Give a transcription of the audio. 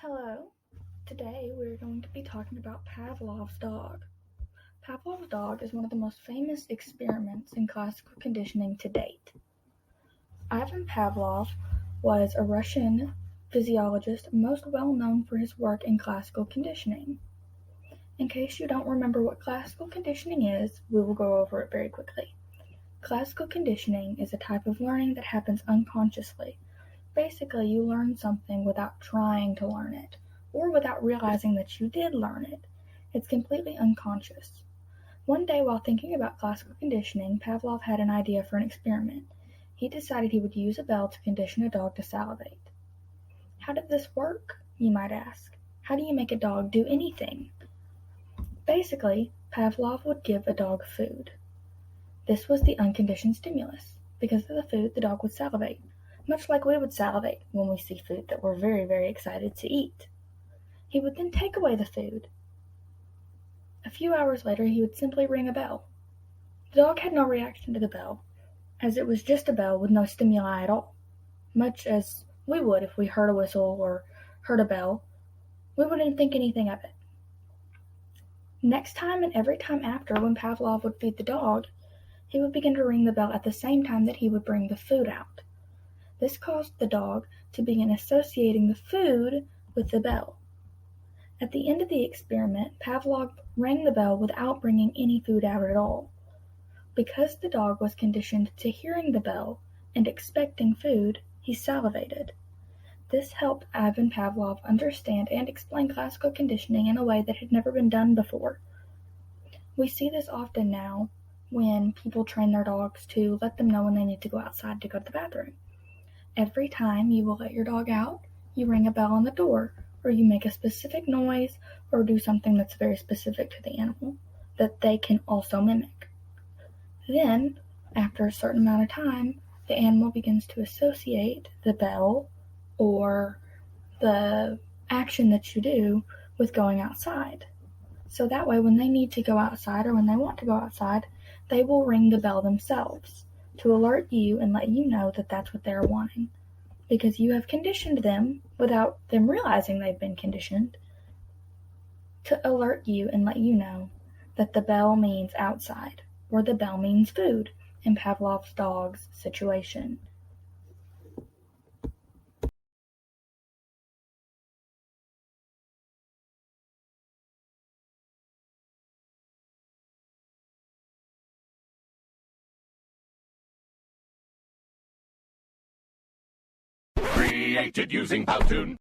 Hello. Today we're going to be talking about Pavlov's dog. Pavlov's dog is one of the most famous experiments in classical conditioning to date. Ivan Pavlov was a Russian physiologist most well known for his work in classical conditioning. In case you don't remember what classical conditioning is, we will go over it very quickly. Classical conditioning is a type of learning that happens unconsciously. Basically, you learn something without trying to learn it, or without realizing that you did learn it. It's completely unconscious. One day, while thinking about classical conditioning, Pavlov had an idea for an experiment. He decided he would use a bell to condition a dog to salivate. How did this work, you might ask? How do you make a dog do anything? Basically, Pavlov would give a dog food. This was the unconditioned stimulus. Because of the food, the dog would salivate, much like we would salivate when we see food that we're very, very excited to eat. He would then take away the food. A few hours later, he would simply ring a bell. The dog had no reaction to the bell, as it was just a bell with no stimuli at all, much as we would if we heard a whistle or heard a bell. We wouldn't think anything of it. Next time and every time after, when Pavlov would feed the dog, he would begin to ring the bell at the same time that he would bring the food out. This caused the dog to begin associating the food with the bell. At the end of the experiment, Pavlov rang the bell without bringing any food out at all. Because the dog was conditioned to hearing the bell and expecting food, he salivated. This helped Ivan Pavlov understand and explain classical conditioning in a way that had never been done before. We see this often now when people train their dogs to let them know when they need to go outside to go to the bathroom. Every time you will let your dog out, you ring a bell on the door, or you make a specific noise, or do something that's very specific to the animal that they can also mimic. Then, after a certain amount of time, the animal begins to associate the bell or the action that you do with going outside. So that way, when they need to go outside or when they want to go outside, they will ring the bell themselves to alert you and let you know that that's what they're wanting, because you have conditioned them without them realizing they've been conditioned to alert you and let you know that the bell means outside or the bell means food in Pavlov's dog's situation. Created using Powtoon.